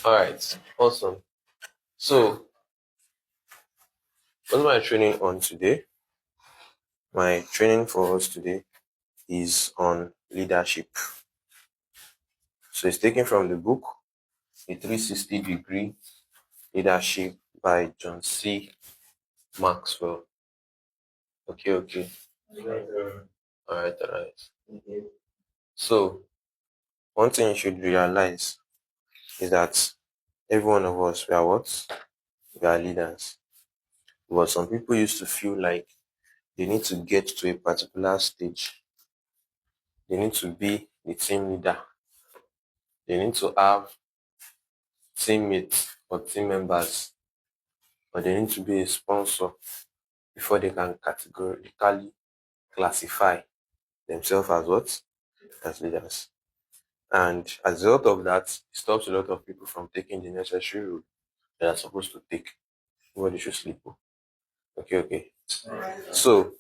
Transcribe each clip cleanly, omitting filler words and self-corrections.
All right, awesome. So, what's my training on today? My training for us today is on leadership. So, it's taken from the book, A 360-Degree Leadership by John C. Maxwell. Okay. All right. So, one thing you should realize is that every one of us, we are what? We are leaders. But some people used to feel like they need to get to a particular stage. They need to be the team leader. They need to have teammates or team members, or they need to be a sponsor before they can categorically classify themselves as what? As leaders. And as a result of that, it stops a lot of people from taking the necessary role they are supposed to take. Nobody should sleep. Okay. So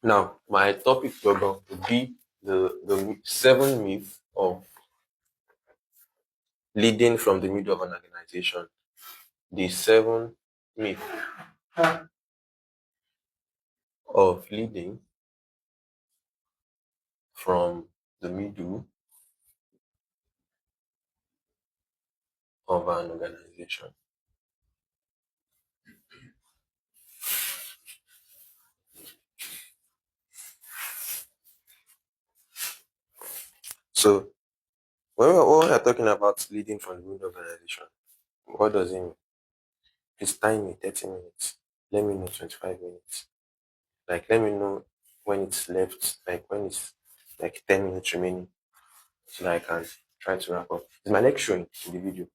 now my topic will be the 7 myths of leading from the middle of an organization. The 7 myths of leading from the middle of an organization. So when we're talking about leading from the middle of an organization, what does it mean? Please time me 30 minutes. Let me know 25 minutes. Like let me know when it's left, like when it's like 10 minutes remaining, so that I can try to wrap up. Is my leg showing in the video?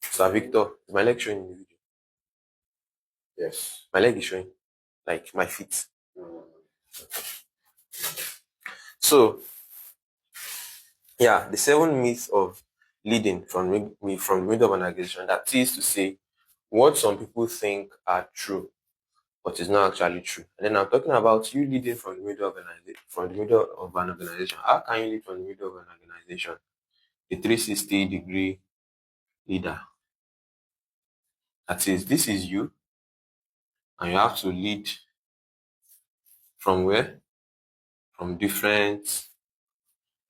Sir Victor, is my leg showing in the video? Yes. My leg is showing, like my feet. So yeah, the 7 myths of leading from the middle of an organization. That is to say, what some people think are true, but is not actually true. And then I'm talking about you leading from the middle of an organization. How can you lead from the middle of an organization? A 360-degree leader. That is, this is you, and you have to lead from where? From different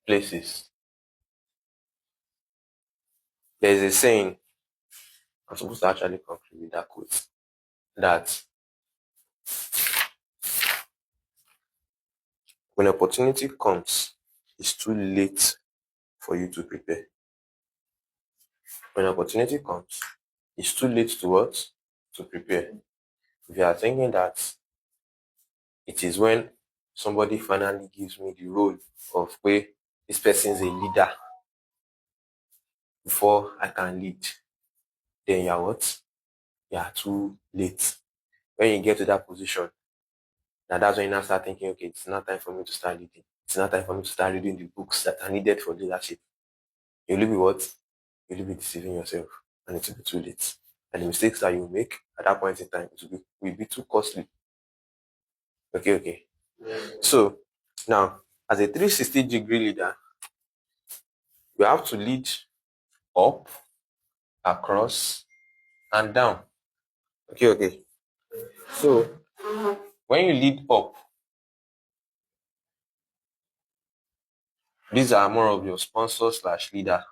places. There's a saying, I'm supposed to actually conclude with that quote, that when opportunity comes, it's too late for you to prepare. When opportunity comes, it's too late to what? To prepare. If you are thinking that it is when somebody finally gives me the role of where this person is a leader before I can lead, then you are what? You are too late. When you get to that position, that's when you now start thinking, okay, it's not time for me to start leading. It's not time for me to start reading the books that are needed for leadership. You'll be what? You'll be deceiving yourself, and it will be too late. And the mistakes that you make at that point in time will be too costly. Okay. So now, as a 360-degree leader, you have to lead up, across, and down. Okay. So when you lead up, these are more of your sponsor / leader.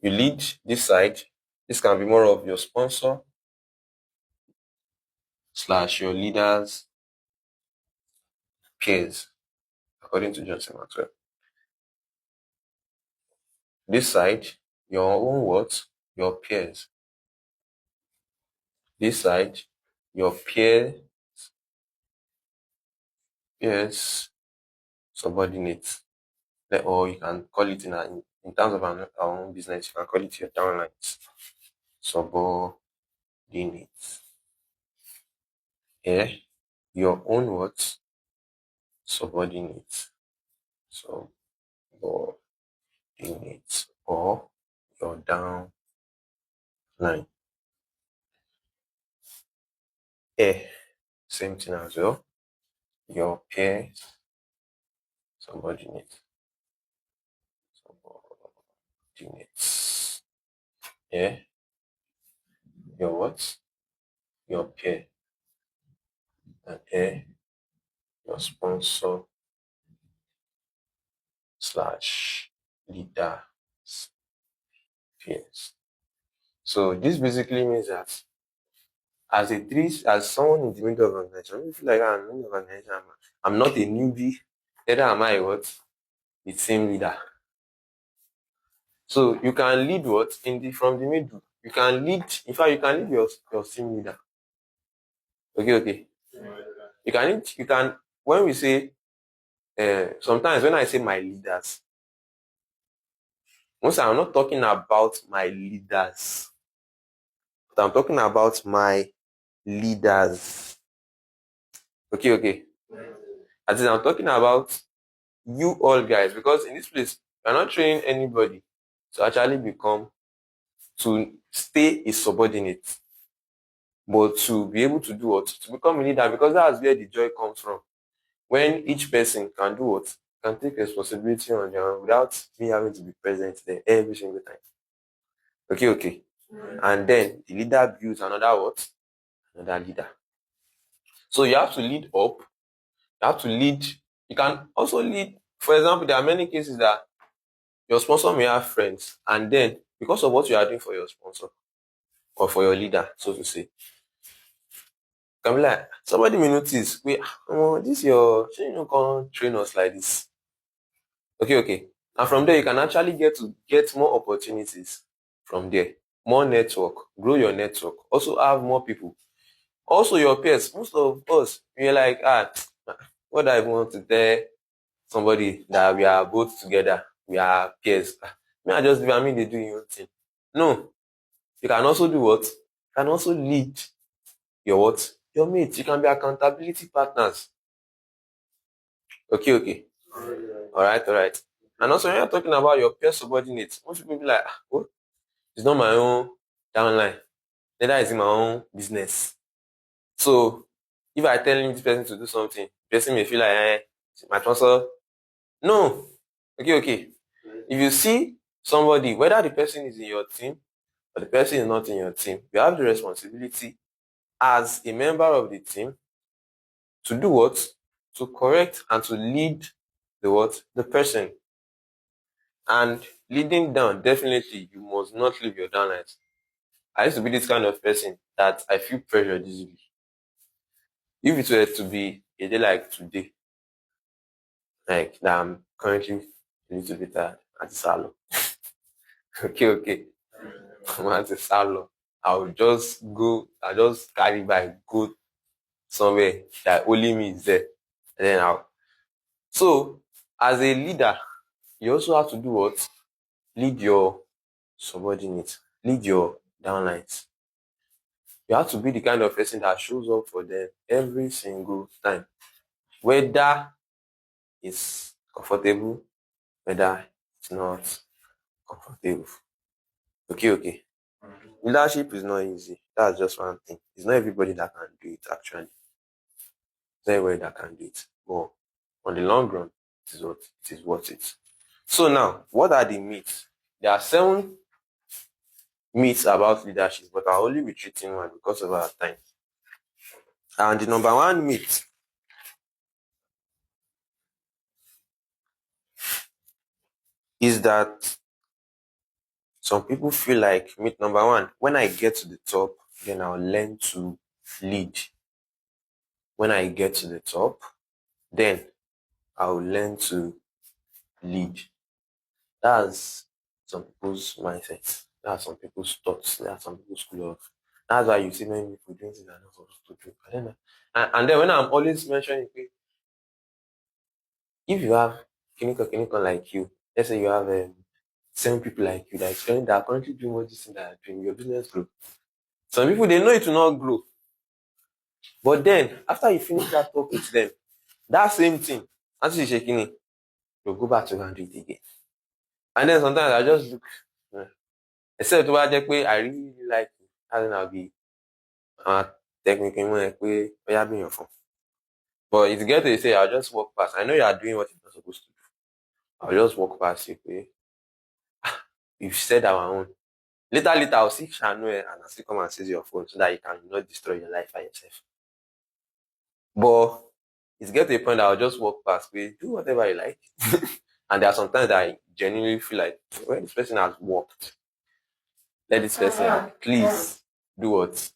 You lead this side. This can be more of your sponsor / your leader's peers, according to John C. Maxwell. This side, your own what? Your peers. This side, your peers, subordinates. Or you can call it in terms of our own business, you can call it your downlines. Subordinates. Here, your own what? Subordinates. Subordinates. Or your downline. Here, same thing as well. Your peers, subordinates. subordinates. Yeah, your what? Your peer. And here, your sponsor slash leader peers. So this basically means that as someone in the middle of an organization, I feel like I'm in the middle of an organization. I'm not a newbie. Neither am I what? The team leader. So you can lead what? From the middle. You can lead, in fact, you can lead your team leader. Okay. When we say, sometimes when I say my leaders, most I'm not talking about my leaders, but I'm talking about my leaders. Okay. As in, I'm talking about you all guys, because in this place, you're not training anybody to actually to stay a subordinate, but to be able to do what? To become a leader, because that's where the joy comes from. When each person can do what? Can take responsibility on their own without me having to be present there every single time. Okay. And then the leader builds another what? Another leader. So you have to lead up. You have to lead. You can also lead. For example, there are many cases that your sponsor may have friends, and then because of what you are doing for your sponsor or for your leader, so to say, you can be like, somebody may notice, wait, this your, you know, can't train us like this. Okay. And from there, you can actually get more opportunities from there. More network, grow your network. Also have more people. Also your peers. Most of us, we're like, what do I even want to tell somebody that we are both together? We are peers. I they do your own thing. No. You can also do what? You can also lead your what? Your mates. You can be accountability partners. Okay. Alright. And also, when you're talking about your peer subordinates, most people be like, oh, it's not my own downline. Neither is it my own business. So, if I tell this person to do something, the person may feel like, my sponsor. No. Okay. If you see somebody, whether the person is in your team or the person is not in your team, you have the responsibility as a member of the team to do what? To correct and to lead the what? The person. And leading down, definitely, you must not leave your downlines. I used to be this kind of person that I feel pressured easily. If it were to be a day like today, like that I'm currently a little bit at the salon. Okay. I'm at the salon. I'll just carry by, go somewhere that only me is there. And then so as a leader, you also have to do what? Lead your subordinates, lead your downlines. You have to be the kind of person that shows up for them every single time. Whether it's comfortable, whether it's not comfortable. Okay. Leadership is not easy. That's just one thing. It's not everybody that can do it, actually. It's not everybody that can do it. But on the long run, it is worth it. So now, what are the myths? There are 7 myths about leadership, but I'll only be treating one because of our time. And the number 1 myth is that some people feel like myth number 1, when I get to the top, then I'll learn to lead. When I get to the top, then I'll learn to lead. That's some people's mindset. That's some people's thoughts. That's some people's school of. That's why you see many people doing things they're not supposed to do. And then when I'm always mentioning, if you have clinical like you, let's say you have 7 people like you that are currently doing what this thing that are doing, your business grow. Some people, they know it will not grow. But then, after you finish that talk with them, that same thing, after you shaking it, you'll go back to go and do it again. And then sometimes I just look, except I really like it, and then I'll be technically like, being your phone. But if you get to say, I'll just walk past. I know you are doing what you're not supposed to do. I'll just walk past you. We've said our own. Later, I'll see Shanu and I'll still come and seize your phone so that you can not destroy your life by yourself. But it's get to a point that I'll just walk past, do whatever you like. And there are sometimes that I genuinely feel like, when this person has walked, let this person please do what?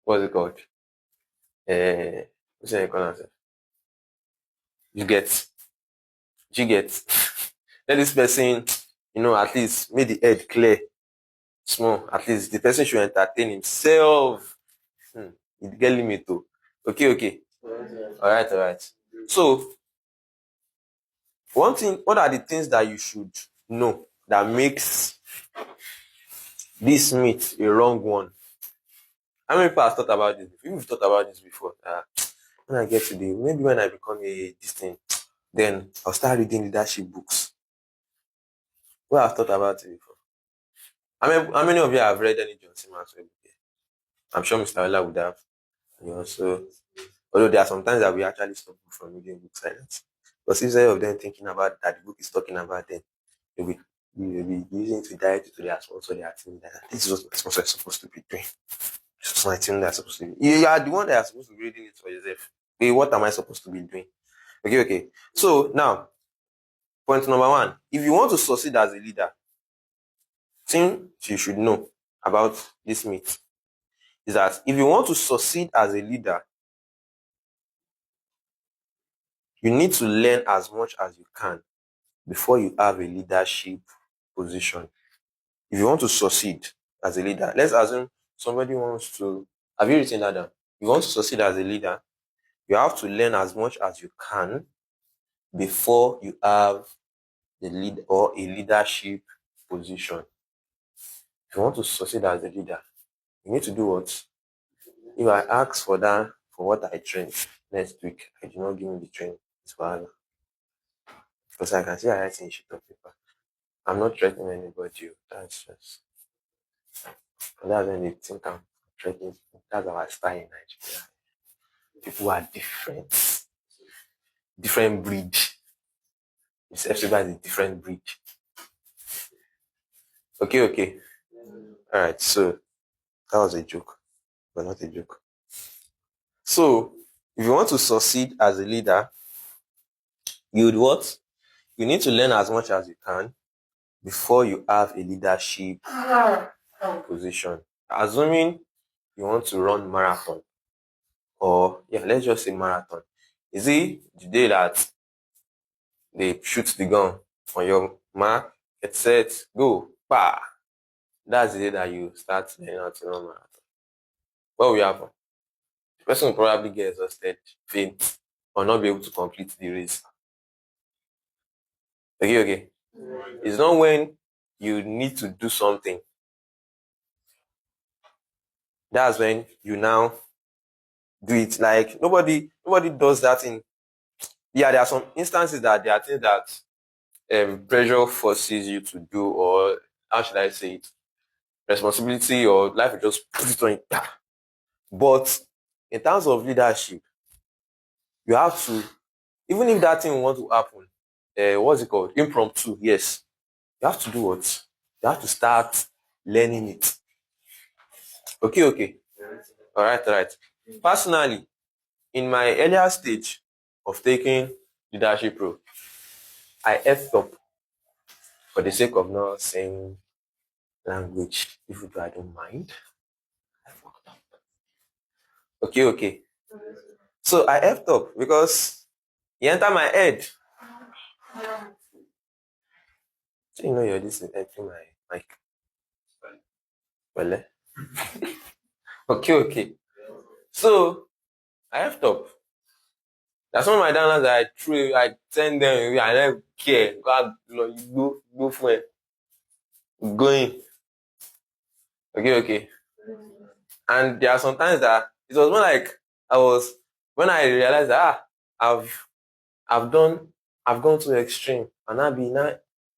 What's it called? What's it called? You get. Let this person, at least make the head clear. Small. At least the person should entertain himself. It get limit too. Okay. Alright. So, what are the things that you should know that makes this myth a wrong one? How many people have thought about this before? You've thought about this before. When I get to maybe when I become this thing, then I'll start reading leadership books. Who have thought about it before? How many of you have read any John C. Maxwell book? I'm sure Mr. Ola would have. So, although there are sometimes that we actually stop from reading books like that. Because instead of them thinking about that the book is talking about them, they'll be using to direct it to their sponsor, their team. This is what my sponsor is supposed to be doing. This is my team that's supposed to be. You are the one that is supposed to be reading it for yourself. Hey, what am I supposed to be doing? Okay. So now, point number one, if you want to succeed as a leader, thing you should know about this myth is that if you want to succeed as a leader, you need to learn as much as you can before you have a leadership position. If you want to succeed as a leader, let's assume somebody wants to, have you written that down? You want to succeed as a leader, you have to learn as much as you can before you have a leadership position. If you want to succeed as a leader, you need to do what? If I ask for what I trained next week, I do not give me the training. It's bad. Because I can see I write in sheet of paper. I'm not threatening anybody. That's just. That's when they think I'm threatening. That's our style in Nigeria. People are different. Different breed. Everybody is a different breed. Okay. Alright, so that was a joke, but not a joke. So, if you want to succeed as a leader, you would what? You need to learn as much as you can before you have a leadership position. Assuming you want to run marathon, let's just say marathon. Is it the day that they shoot the gun on your mark, get set, go, pa? That's the day that you start learning how to run marathon. What will happen? The person will probably get exhausted, faint, or not be able to complete the race. Okay. It's not when you need to do something. That's when you now do it. Like nobody does that in. Yeah, there are some instances that there are things that pressure forces you to do, or how should I say it? Responsibility or life will just put it on you. But in terms of leadership, you have to, even if that thing want to happen, what's it called? Impromptu, yes. You have to do what? You have to start learning it. Okay. All right. Personally, in my earlier stage of taking leadership role, I effed up for the sake of not saying language, even though I don't mind. I fucked up. Okay. So I effed up because he entered my head. So you know you're this entering my mic. Well, okay. So I effed up. That's one of my downloads that I threw, I send them away, I don't care. Go for it. Going. Okay. And there are sometimes that it was more like when I realized that I've gone to the extreme and I'll be now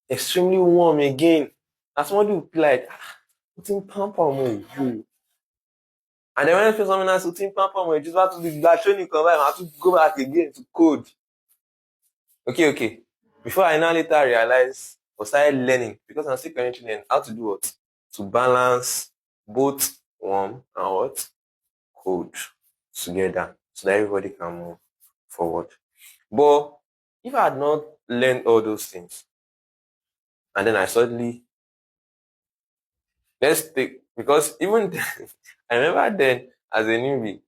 extremely warm again. And somebody will be like, putting pamper on you. And then when I feel something else, putting pamper on you, just have to do that training come back, I have to go back again to code. Okay. Before I now later realize but started learning because I'm still currently learning how to do what? To balance both warm and what? Cold together so that everybody can move forward. But if I had not learned all those things and then I suddenly let's take because even I remember then as a newbie,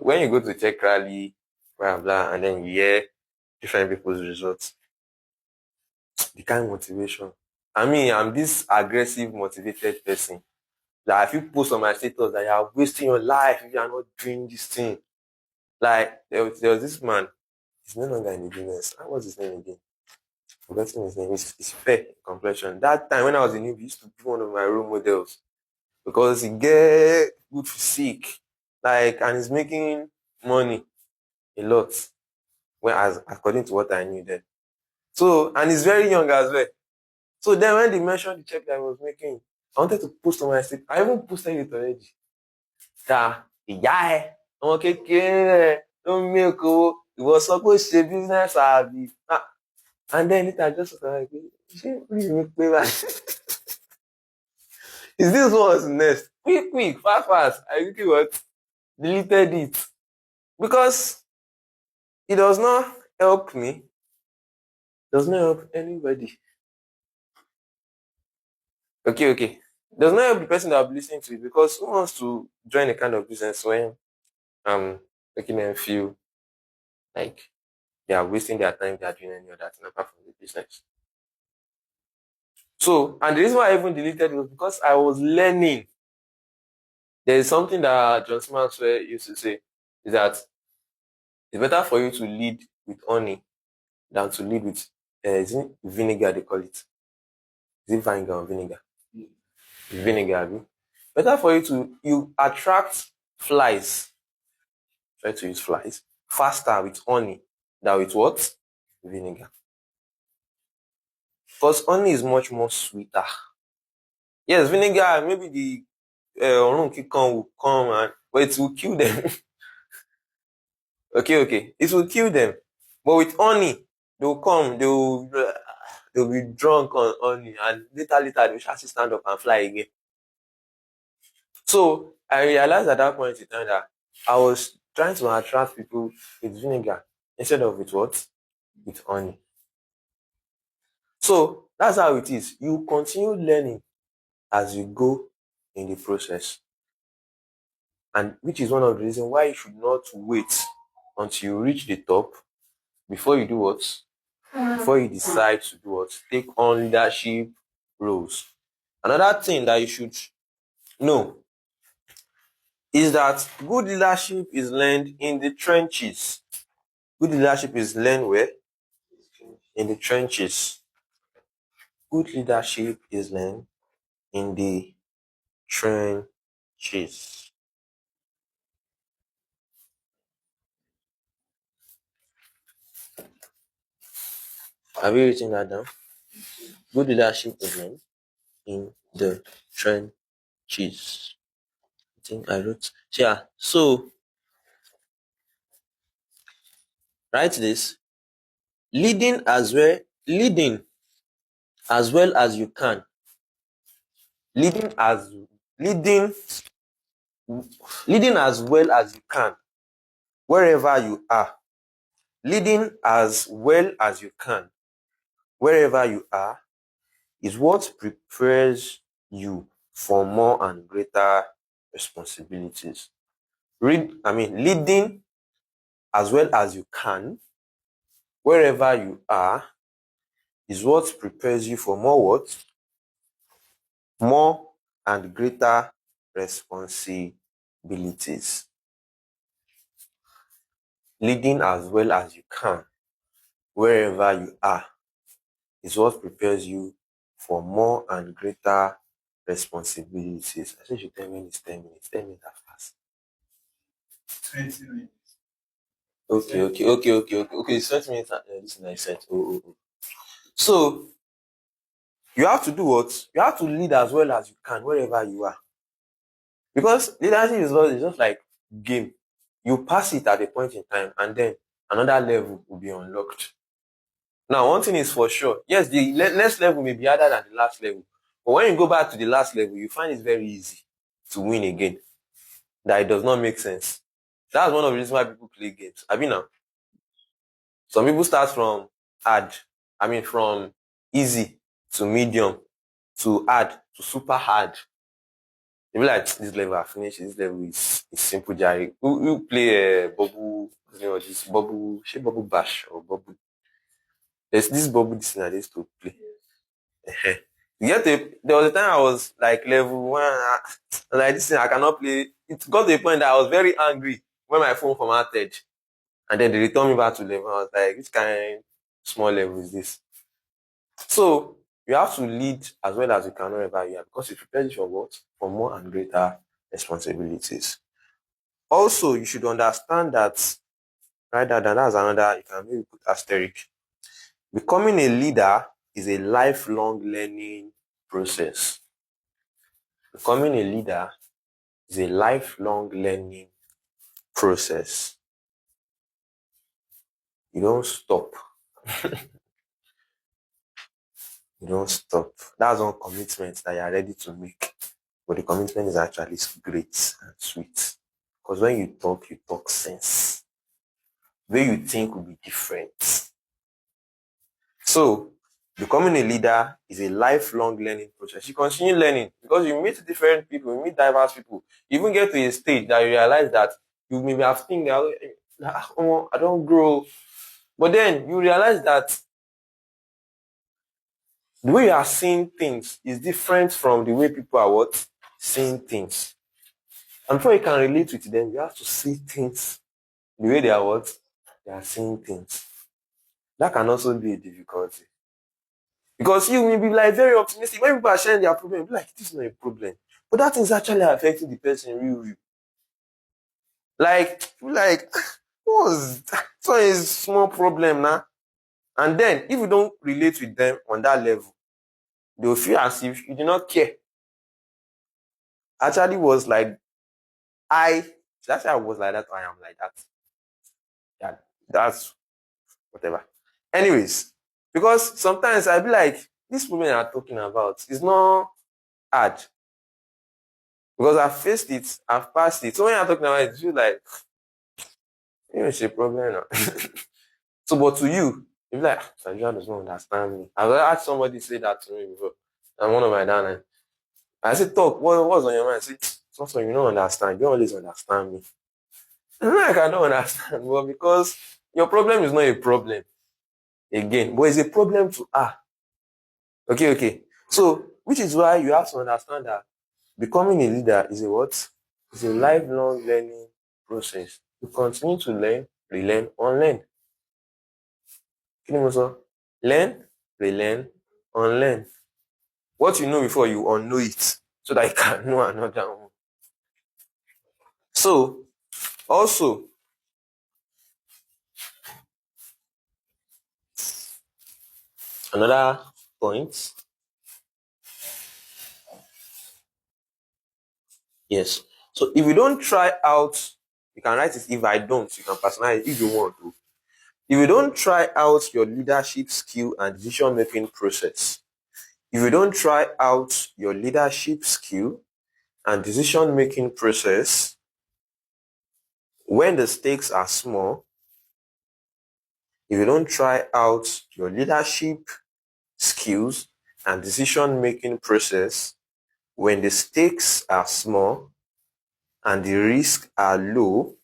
when you go to check rally, blah blah, and then you hear different people's results, the kind of motivation. I mean, I'm this aggressive, motivated person that if you post on my status that you are wasting your life if you are not doing this thing. Like there was this man, he's no longer in the business. What's his name again? Forgetting his name. It's fair in complexion. That time when I was in New, he used to be one of my role models because he get good physique, like, and he's making money a lot. When as according to what I knew then. So and he's very young as well. So then when they mentioned the check that I was making, I wanted to post on my state. I even posted it already. That ìyá ẹ, ọmọ kékeré ẹ ló ń make owó, ìwọ sọ pé ó ṣe business àbí. And then later I just was like, ṣé orí mi pé báyìí? Is this what's next? Quick, fast. I quickly what? Deleted it. Because it does not help me. Does not help anybody. Okay. Does not help the person that will be listening to it because who wants to join a kind of business when making them feel like they are wasting their time, they are doing any other thing apart from the business. So, and the reason why I even deleted it was because I was learning. There is something that John Maxwell used to say is that it's better for you to lead with honey than to lead with is it vinegar they call it. Is it vinegar or vinegar? Vinegar. Better for you attract flies. Try to use flies faster with honey than with what? Vinegar. Because honey is much more sweeter. Yes, vinegar, maybe the will come but it will kill them. Okay. It will kill them. But with honey, they'll be drunk on honey and later they'll actually stand up and fly again. So I realized at that point in time that I was trying to attract people with vinegar instead of with what? With honey. So that's how it is. You continue learning as you go in the process. And which is one of the reasons why you should not wait until you reach the top before you do what? Before you decide to do what? Take on leadership roles. Another thing that you should know is that good leadership is learned in the trenches. Good leadership is learned where? In the trenches. Good leadership is learned in the trenches. Have you written that down? Good leadership is learned in the trenches. I think I wrote. Yeah. So write this. Leading as well as you can. Leading as well as you can wherever you are. Leading as well as you can wherever you are is what prepares you for more and greater responsibilities. Leading as well as you can wherever you are is what prepares you for more what? More and greater responsibilities. Leading as well as you can wherever you are is what prepares you for more and greater responsibilities. I said you 10 minutes, 10 minutes. 10 minutes that fast. 20 minutes. Okay. It's 20 minutes. This is nice set. Oh. So you have to do what? You have to lead as well as you can wherever you are. Because leadership is just like game. You pass it at a point in time and then another level will be unlocked. Now, one thing is for sure. Yes, the next level may be harder than the last level. But when you go back to the last level, you find it very easy to win again. That it does not make sense. That's one of the reasons why people play games. I mean, now, some people start from hard. I mean, from easy to medium to hard to super hard. You be like, this level I finished, this level is simple, Jerry. You play bubble, you know, this bubble, shape bubble bash or bubble. There's this bubble this thing I used to play. There was a time I was like level one, like this thing I cannot play. It got to a point that I was very angry when my phone formatted. And then they returned me back to level. I was like, which kind small level is this? So you have to lead as well as you can wherever you are because it prepares you for what? For more and greater responsibilities. Also, you should understand that rather than that's another, you can maybe put asterisk. Becoming a leader is a lifelong learning process. Becoming a leader is a lifelong learning process. You don't stop. You don't stop. That's one commitment that you are ready to make. But the commitment is actually great and sweet. Because when you talk sense. The way you think will be different. So, becoming a leader is a lifelong learning process. You continue learning because you meet different people, you meet diverse people. You even get to a stage that you realize that you maybe have think that oh, I don't grow. But then you realize that the way you are seeing things is different from the way people are what? Seeing things. And before you can relate with them, you have to see things the way they are what? They are seeing things. That can also be a difficulty. Because you may be like very optimistic. When people are sharing their problem, you'll be like, this is not a problem. But that is actually affecting the person real. Like, what's that? So it's a small problem now. And then if you don't relate with them on that level, they'll feel as if you do not care. Actually was like that's why I was like that or I am like that. Yeah, that's whatever. Anyways, because sometimes I be like, this problem you're talking about is not hard. Because I've faced it, I've passed it. So when you're talking about it, you like, it's a problem now. So, but to you, you're like, Sandra does not understand me. I've had somebody say that to me before. And one of my dad, I said, talk, what's on your mind? I said, something you don't understand. You don't always understand me. And I'm like, I don't understand. Well, because your problem is not a problem. Again, but it's a problem to her. Okay. So, which is why you have to understand that becoming a leader is a what? It's a lifelong learning process. You continue to learn, relearn, unlearn. Kí ni mo sọ? Learn, relearn, unlearn. What you know before, you unknow it so that you can know another one. So, also, another point. Yes. So, if you don't try out, you can write it if I don't. You can personalize it if you want to. If you don't try out your leadership skill and decision making process, if you don't try out your leadership skill and decision making process when the stakes are small, if you don't try out your leadership skills and decision making process when the stakes are small and the risks are low,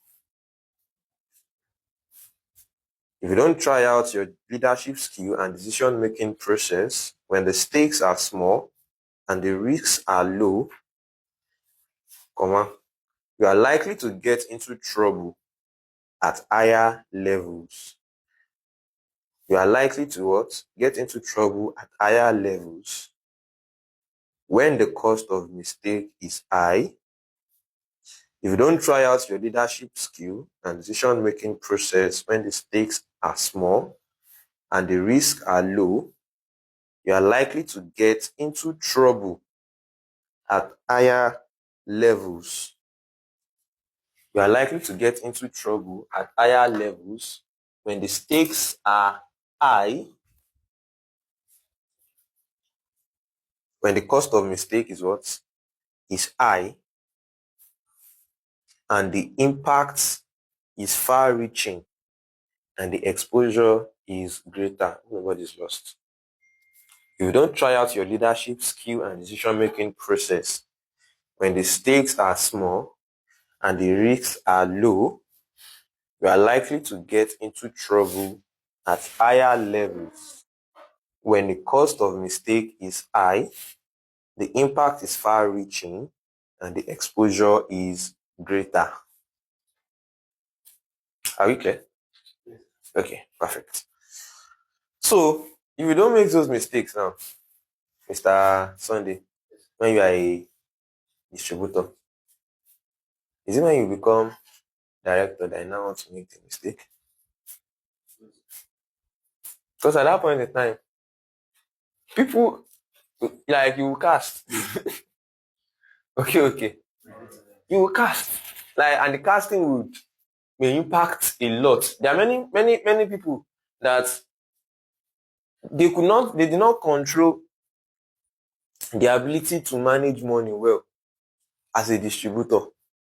if you don't try out your leadership skill and decision making process when the stakes are small and the risks are low, you are likely to get into trouble at higher levels. You are likely to what? Get into trouble at higher levels when the cost of mistake is high. If you don't try out your leadership skill and decision-making process when the stakes are small and the risks are low, you are likely to get into trouble at higher levels. You are likely to get into trouble at higher levels when the stakes are high when the cost of mistake is what? Is high, and the impact is far-reaching, and the exposure is greater. Nobody's lost. If you don't try out your leadership skill and decision-making process when the stakes are small and the risks are low, you are likely to get into trouble at higher levels. When the cost of mistake is high, the impact is far-reaching, and the exposure is greater. Are we clear? Okay, perfect. So, if you don't make those mistakes now, Mr. Sunday, when you are a distributor, is it when you become director that you now want to make the mistake? Because at that point in time, people, like, you will cast. Okay. You will cast. Like, and the casting may impact a lot. There are many people that they did not control the ability to manage money well as a distributor.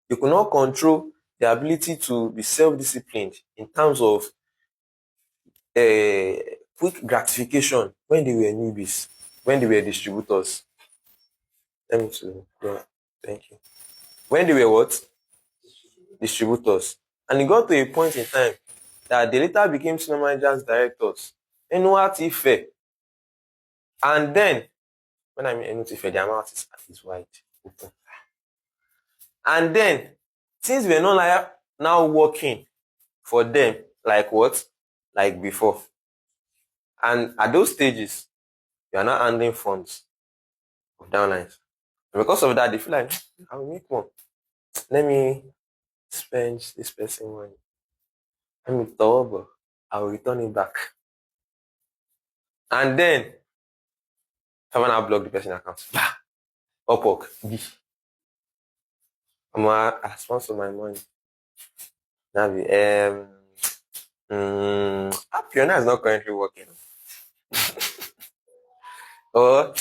They could not control the ability to be self-disciplined in terms of quick gratification when they were newbies, when they were distributors. Let me see. Yeah, thank you. When they were what? Distributors. And it got to a point in time that they later became senior managers, directors. Fair. And then, when I mean fair, the amount is wide open. And then, things were not like now working for them like what? Like before. And at those stages, you are not handling funds of downlines. And because of that, they feel like, I will make more. Let me spend this person money. Let me double. I will return it back. And then, someone will block the person account. Upwork. I'm going to sponsor my money. Now, Appiona is not currently working. Or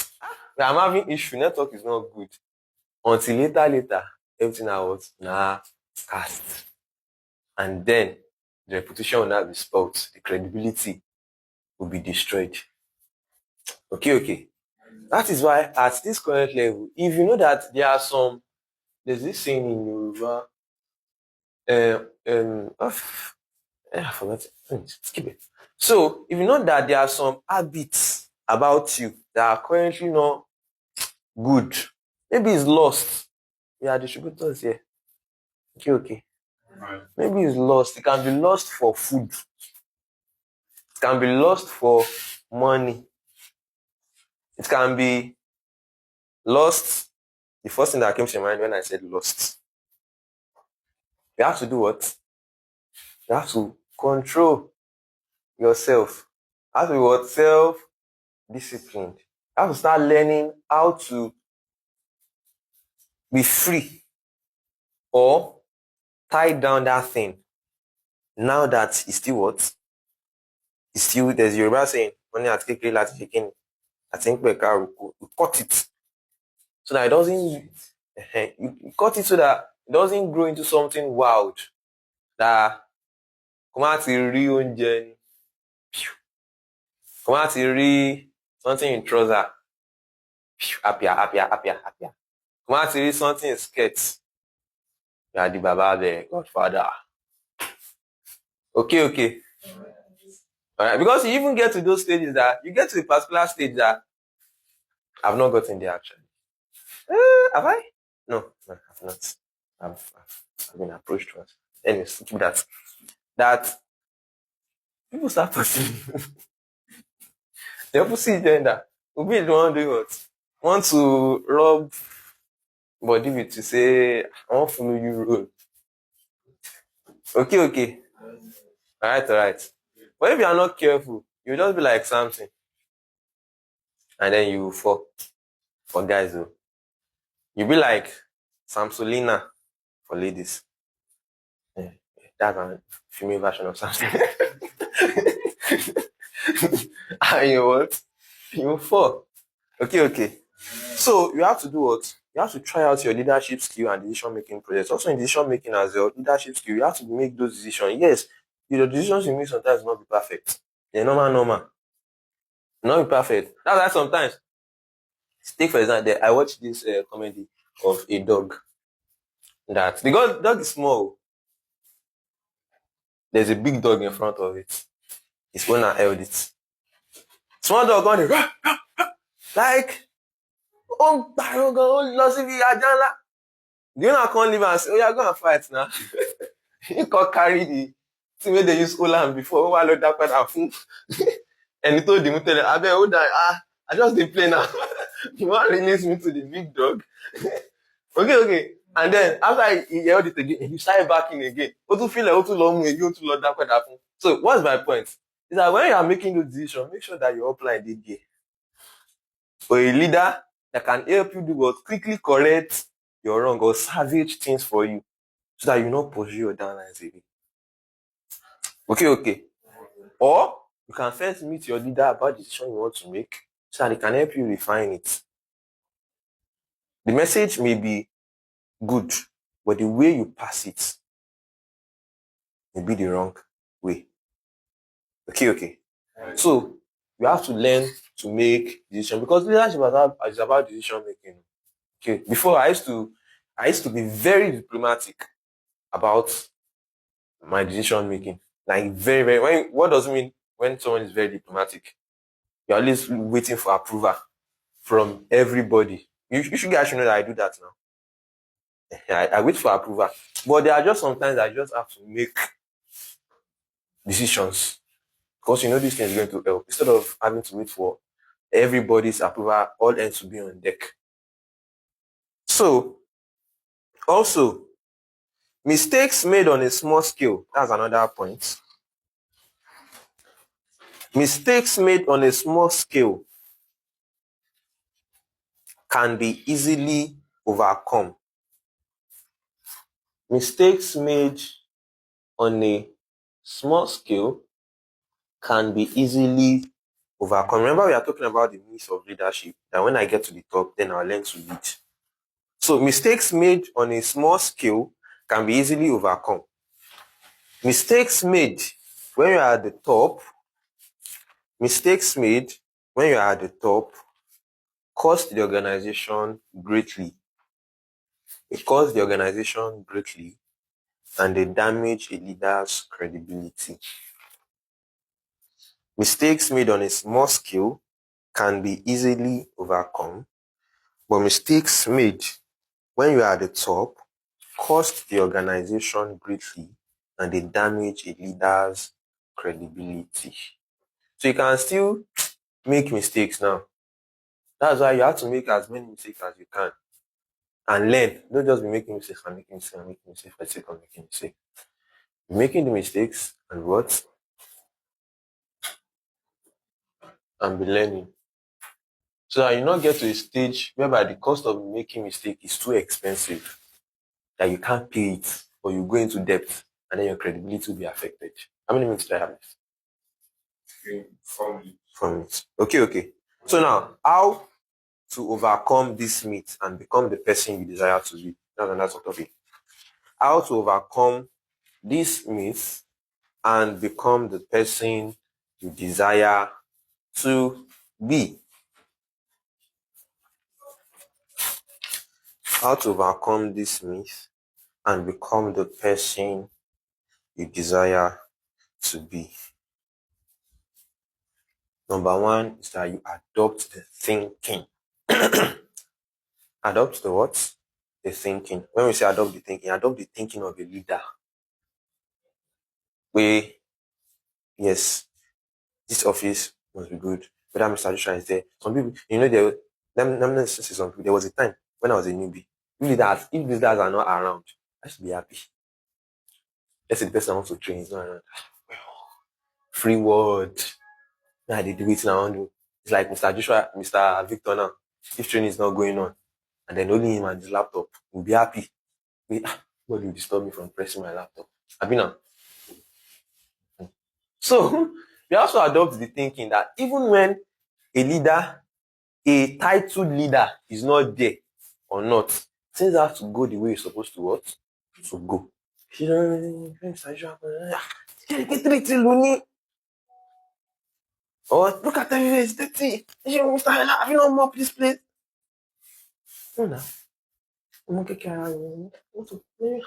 I'm having issue. Network is not good. Until later, everything I was cast. And then the reputation will not be spoiled. The credibility will be destroyed. Okay. That is why at this current level, if you know that there's this saying in Yoruba, I forgot it. Skip it. So, if you know that there are some habits about you that are currently not good, maybe it's lost. We are distributors here. Okay. Right. Maybe it's lost. It can be lost for food. It can be lost for money. It can be lost. The first thing that came to mind when I said lost. You have to do what? You have to control yourself. You have to be what? Self-disciplined. You have to start learning how to be free or tie down that thing. Now that it's still what? It's still, there's Yoruba saying, money at kekere lati chicken. I think we cut it so that it doesn't, you cut it so that it doesn't grow into something wild. That, come out to oúnjẹ. Come out to something in trouser. Apia. Come out to something in skirts. You are the Baba there, Godfather. Okay. Alright, because you even get to those stages that you get to a particular stage that I've not gotten there actually. Have I? No, I've not. I've been approached once. Anyways, keep that. That people start talking. The opposite gender will be the one doing what? Want to rub body with to say, I won't follow you rule. Okay. Alright. But if you are not careful, you'll just be like something. And then you fall. For guys though. You'll be like Samsolina for ladies. Yeah, that's a female version of something. And you what? You fall. Okay. So you have to do what? You have to try out your leadership skill and decision-making process. Also in decision-making as well, leadership skill, you have to make those decisions. Yes, your decisions you make sometimes will not be perfect. They're normal. Not be perfect. That's why sometimes, take for example, I watched this comedy of a dog. That the dog is small. There's a big dog in front of it. His owner held it. Small dog on it. Like, oh, lọ síbi ajá ńlá. The owner can't leave and say, oh, you're going to fight now. He can't carry the thing where they use Olam before. Oh, I love that part. And he told him, I bet, hold on, I just didn't play now. You want to release me to the big dog? Okay. And then after he held it again, he started backing again. So what's my point? Is that when you are making those decisions, make sure that your upline did there. For a leader that can help you do what? Quickly correct your wrong or salvage things for you so that you not pursue your downlines again. Okay. Or you can first meet your leader about the decision you want to make so that they can help you refine it. The message may be good, but the way you pass it may be the wrong way. Okay. So you have to learn to make decisions because leadership is about decision making. Okay. Before I used to be very diplomatic about my decision making. Like very, very. What does it mean when someone is very diplomatic? You're always waiting for approval from everybody. You guys should know that I do that now. I wait for approval. But there are just sometimes I just have to make decisions. Because this thing is going to help. Instead of having to wait for everybody's approval, all ends to be on deck. So, also, mistakes made on a small scale. That's another point. Mistakes made on a small scale can be easily overcome. Mistakes made on a small scale can be easily overcome. Remember, we are talking about the myth of leadership, that when I get to the top, then I'll learn to lead. So mistakes made on a small scale can be easily overcome. Mistakes made when you are at the top cost the organization greatly. It costs the organization greatly and they damage a leader's credibility. Mistakes made on a small scale can be easily overcome, but mistakes made when you are at the top cost the organization greatly and they damage a leader's credibility. So you can still make mistakes now. That's why you have to make as many mistakes as you can and learn. Don't just be making mistakes for the sake of making mistakes. Making the mistakes and what? And be learning. So that you not get to a stage whereby the cost of making mistake is too expensive that you can't pay it or you go into debt and then your credibility will be affected. How many minutes do I have left? 4 minutes. Okay. So now, how to overcome this myth and become the person you desire to be? That's another topic. How to overcome this myth and become the person you desire to be. How to overcome this myth and become the person you desire to be. Number one is that you adopt the thinking. Adopt the what? The thinking. When we say adopt the thinking of a leader. Yes, this office must be good. But Mr. Joshua is there. Some people, there was a time when I was a newbie. If leaders are not around, I should be happy. Let's say the person I want to train is not around. Free word. Now they do it now. It's like Mr. Joshua, Mr. Victor now. If training is not going on, and then only him and his laptop, will be happy. God will disturb me from pressing my laptop. I've been now. So we also adopt the thinking that even when a leader a titled leader is not there or not, things have to go the way it's supposed to what? To go. Or look at everywhere, it's dirty. Mr. Hela, have you not mopped this place? No, no.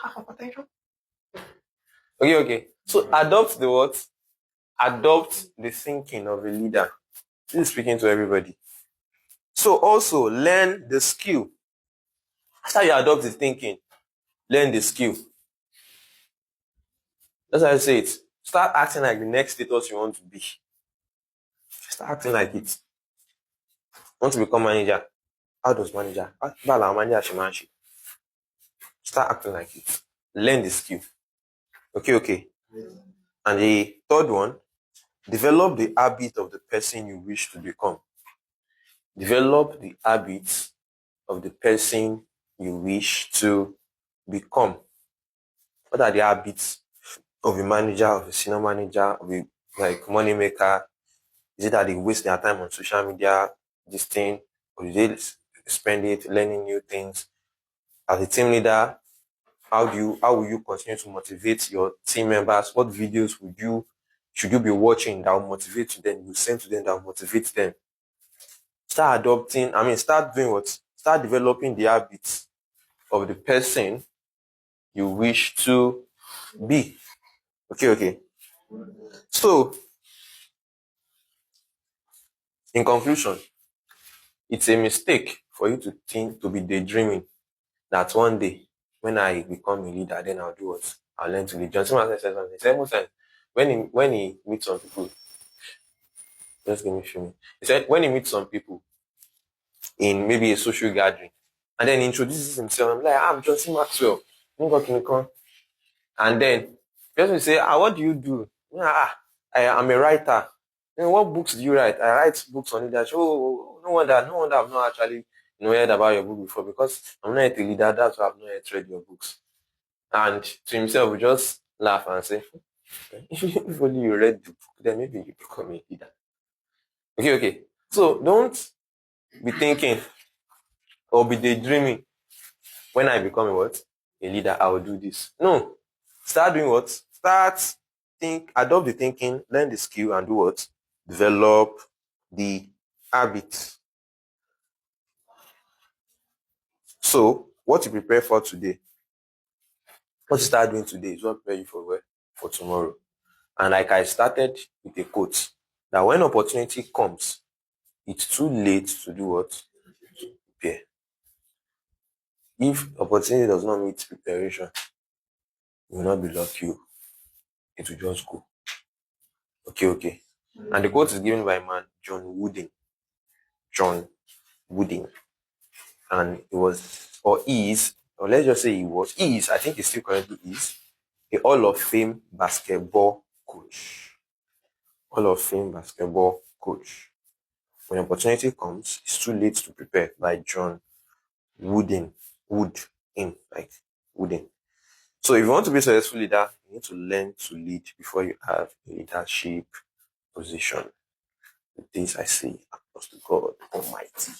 Half of attention. Okay. So adopt the what? Adopt the thinking of a leader. This is speaking to everybody. So also learn the skill. After you adopt the thinking, learn the skill. That's how I say it. Start acting like the next status you want to be. Start acting like it. Want to become manager? How does manager? Manager. Start acting like it. Learn the skill. Okay. And the third one, develop the habit of the person you wish to become. Develop the habits of the person you wish to become. What are the habits of a manager, of a senior manager, of a money maker? Is it that they waste their time on social media, this thing, or do they spend it learning new things? As a team leader, how will you continue to motivate your team members? What videos should you be watching that will motivate them? You send to them that will motivate them. Start doing what? Start developing the habits of the person you wish to be. Okay. So, in conclusion, it's a mistake for you to be daydreaming that one day, when I become a leader, then I'll do what? I'll learn to lead. John Simon said something. He said most times, when he meets some people, just give me a few minutes. He said when he meets some people in maybe a social gathering, and then he introduces himself, I'm like, I'm John Maxwell. And then person will say, what do you do? I'm a writer. What books do you write? I write books on leadership. Oh, no wonder I've not actually heard about your book before, because I'm not a leader. That's why I've not yet read your books. And to himself, we just laugh and say, if only you read the book, then maybe you become a leader. Okay. So don't be thinking or be daydreaming, when I become a leader, I will do this. No. Start doing what? Adopt the thinking, learn the skill, and do what? Develop the habits. So, what you prepare for today, what you start doing today is what prepare you for tomorrow. And like I started with a quote, that when opportunity comes, it's too late to do what? To prepare. If opportunity does not meet preparation, you will not be lucky. It will just go. Okay. And the quote is given by a man, John Wooden. And it was, or is, or let's just say I think he still currently is, a Hall of Fame basketball coach. Hall of Fame basketball coach. When opportunity comes, it's too late to prepare, by John Wooden. Wooden. So if you want to be a successful leader, you need to learn to lead before you have a leadership position. With this I say, across to God Almighty.